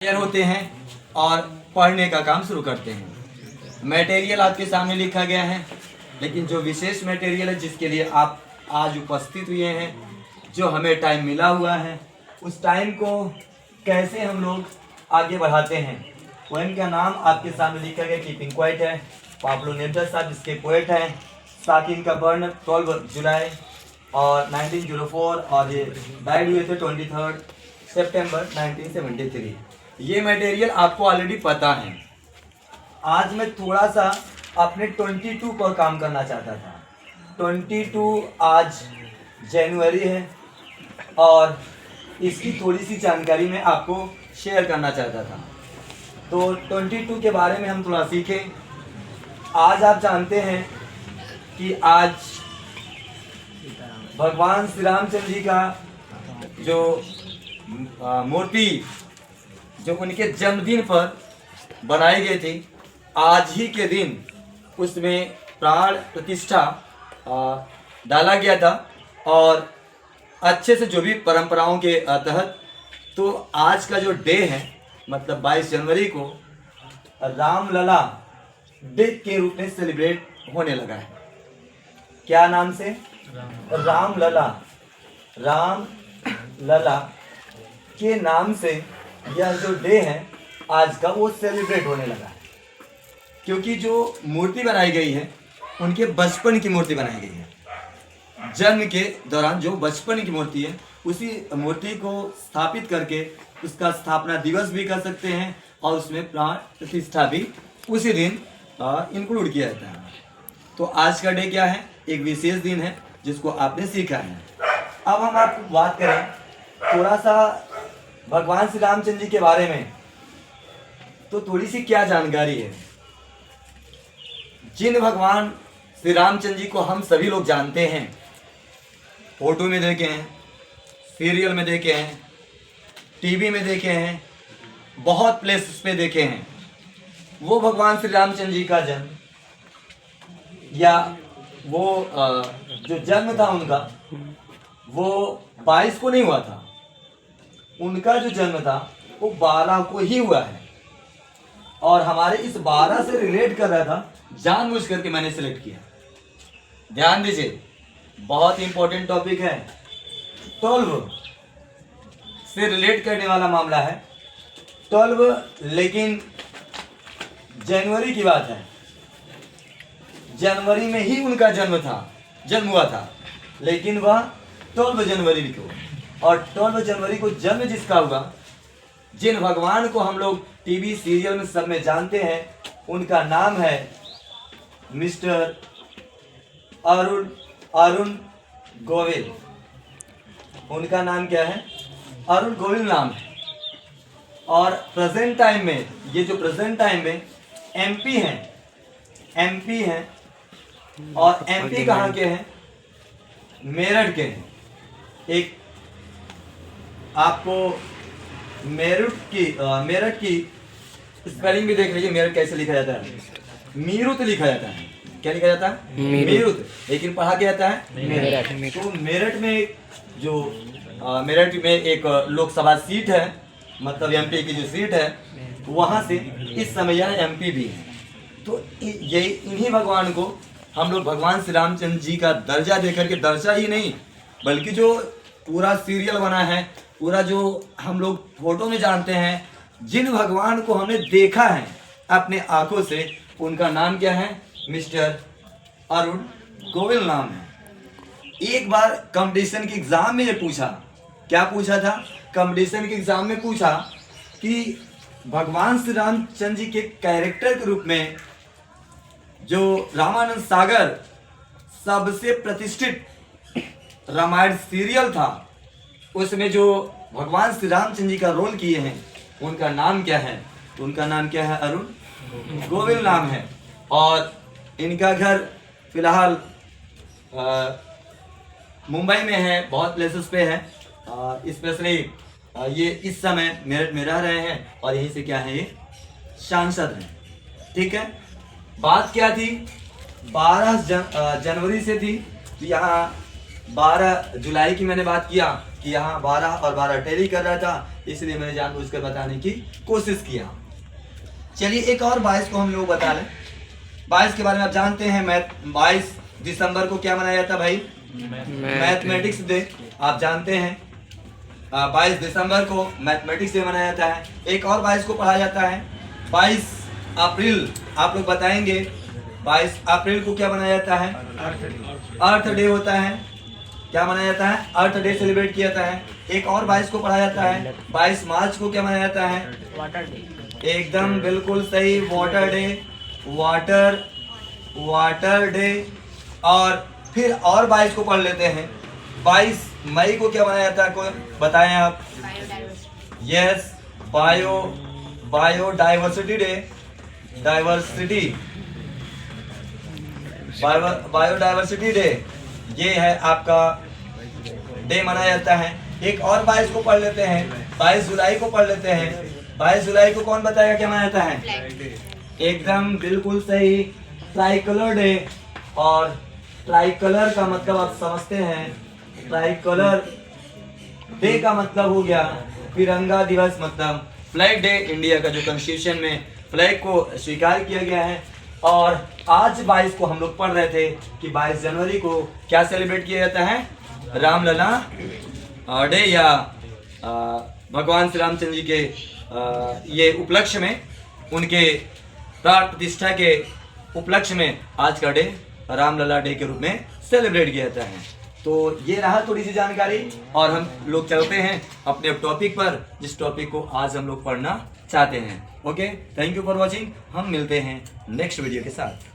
तैयार होते हैं और पढ़ने का काम शुरू करते हैं। मटेरियल आपके सामने लिखा गया है, लेकिन जो विशेष मटेरियल है जिसके लिए आप आज उपस्थित हुए हैं, जो हमें टाइम मिला हुआ है, उस टाइम को कैसे हम लोग आगे बढ़ाते हैं। पोएम का नाम आपके सामने लिखा गया कीपिंग क्वाइट है। पाब्लो नेरुदा साहब इसके पोएट हैं। साथ ही इनका बर्न 12 जुलाई और 1904 और ये डाइड हुए थे 23 सितंबर 1973। ये मटेरियल आपको ऑलरेडी पता है। आज मैं थोड़ा सा अपने 22 पर काम करना चाहता था। 22 आज जनवरी है और इसकी थोड़ी सी जानकारी मैं आपको शेयर करना चाहता था। तो 22 के बारे में हम थोड़ा सीखें। आज आप जानते हैं कि आज भगवान श्री रामचंद्र जी का जो मूर्ति जो उनके जन्मदिन पर बनाई गई थी, आज ही के दिन उसमें प्राण प्रतिष्ठा डाला गया था। और अच्छे से जो भी परंपराओं के तहत तो आज का जो डे है, मतलब 22 जनवरी को रामलला डे के रूप में सेलिब्रेट होने लगा है। क्या नाम से? रामलला। रामलला के नाम से यह जो डे है आज का वो सेलिब्रेट होने लगा है, क्योंकि जो मूर्ति बनाई गई है उनके बचपन की मूर्ति बनाई गई है। जन्म के दौरान जो बचपन की मूर्ति है, उसी मूर्ति को स्थापित करके उसका स्थापना दिवस भी कर सकते हैं और उसमें प्राण प्रतिष्ठा भी उसी दिन इंक्लूड किया जाता है। तो आज का डे क्या है? एक विशेष दिन है जिसको आपने सीखा है। अब हम आपको बात करें थोड़ा सा भगवान श्री रामचंद्र जी के बारे में, तो थोड़ी सी क्या जानकारी है। जिन भगवान श्री रामचंद्र जी को हम सभी लोग जानते हैं, फोटो में देखे हैं, सीरियल में देखे हैं, टीवी में देखे हैं, बहुत प्लेसेस पे देखे हैं, वो भगवान श्री रामचंद्र जी का जन्म या वो जो जन्म था उनका, वो 22 को नहीं हुआ था। उनका जो जन्म था वो 12 को ही हुआ है। और हमारे इस 12 से रिलेट कर रहा था, जानबूझ करके मैंने सिलेक्ट किया। ध्यान दीजिए, बहुत इंपॉर्टेंट टॉपिक है। 12 से रिलेट करने वाला मामला है। 12 लेकिन जनवरी की बात है। जनवरी में ही उनका जन्म हुआ था, लेकिन वह 12 जनवरी को। और 12 जनवरी को जन्म जिसका हुआ, जिन भगवान को हम लोग टीवी सीरियल में सब में जानते हैं, उनका नाम है मिस्टर अरुण गोविल। उनका नाम क्या है? अरुण गोविल नाम है। और प्रेजेंट टाइम में, ये जो प्रेजेंट टाइम में एमपी हैं और एमपी कहाँ के हैं? मेरठ के हैं। एक आपको मेरठ की स्पेलिंग भी देख लीजिए। मेरठ कैसे लिखा जाता है? मीरुत लिखा जाता है। क्या लिखा जाता है? मीरुत। लेकिन पढ़ा क्या जाता है? मेरठ। तो मेरठ में जो मेरठ में एक लोकसभा सीट है, मतलब एमपी की जो सीट है, वहाँ से इस समय यह एमपी भी है। तो ये इन्हीं भगवान को हम लोग भगवान श्री रामचंद्र जी का दर्जा देकर के, दर्जा ही नहीं बल्कि जो पूरा सीरियल बना है, पूरा जो हम लोग फोटो में जानते हैं, जिन भगवान को हमने देखा है अपने आंखों से, उनका नाम क्या है? मिस्टर अरुण गोविल नाम है। एक बार कंपटीशन के एग्जाम में ये पूछा, क्या पूछा था? कंपटीशन के एग्जाम में पूछा कि भगवान श्री रामचंद्र जी के कैरेक्टर के रूप में जो रामानंद सागर सबसे प्रतिष्ठित रामायण सीरियल था, उसमें जो भगवान श्री रामचंद्र जी का रोल किए हैं, उनका नाम क्या है? उनका नाम क्या है? अरुण गोविल नाम है। और इनका घर फिलहाल मुंबई में है, बहुत प्लेसेस पे है। स्पेशली ये इस समय मेरठ में रह रहे हैं और यहीं से क्या है, ये सांसद हैं। ठीक है, बात क्या थी? 12 जनवरी से थी। यहाँ 12 जुलाई की मैंने बात किया, कि यहाँ 12 और 12 टैली कर रहा था, इसलिए मैंने जानबूझकर बताने की कोशिश किया। चलिए एक और 22 को हम लोग बता लें। 22 के बारे में आप जानते हैं, 22 दिसंबर को क्या मनाया जाता भाई? Mathematics day. आप जानते हैं 22 दिसंबर को मैथमेटिक्स डे मनाया जाता है। एक और 22 को पढ़ा जाता है 22 अप्रैल। आप लोग बताएंगे 22 अप्रैल को क्या मनाया जाता है? अर्थ डे होता है। क्या मनाया जाता है? अर्थ डे सेलिब्रेट किया जाता है। एक और 22 को पढ़ा जाता है 22 मार्च को क्या मनाया जाता है? Water day. एकदम बिल्कुल सही, वाटर डे। Water day. और फिर और 22 को पढ़ लेते हैं 22 मई को क्या मनाया जाता है? कोई बताएं आप? Yes, biodiversity day. Biodiversity day, ये है आपका डे मनाया जाता है। एक और 22 को पढ़ लेते हैं, 22 जुलाई को पढ़ लेते हैं। 22 जुलाई को कौन बताएगा क्या मनाया जाता है? एकदम बिल्कुल सही, ट्राइकलर डे। और ट्राइकलर का मतलब आप समझते हैं, ट्राइकलर डे का मतलब हो गया तिरंगा दिवस, मतलब फ्लैग डे। इंडिया का जो कॉन्स्टिट्यूशन में फ्लैग को स्वीकार किया गया है। और आज 22 को हम लोग पढ़ रहे थे कि 22 जनवरी को क्या सेलिब्रेट किया जाता है? रामलला डे, या भगवान श्री रामचंद्र जी के ये उपलक्ष्य में, उनके प्राण प्रतिष्ठा के उपलक्ष्य में आज का डे रामलला डे के रूप में सेलिब्रेट किया जाता है। तो ये रहा थोड़ी सी जानकारी, और हम लोग चलते हैं अपने टॉपिक पर, जिस टॉपिक को आज हम लोग पढ़ना चाहते हैं। Okay, thank you for watching. हम मिलते हैं नेक्स्ट वीडियो के साथ।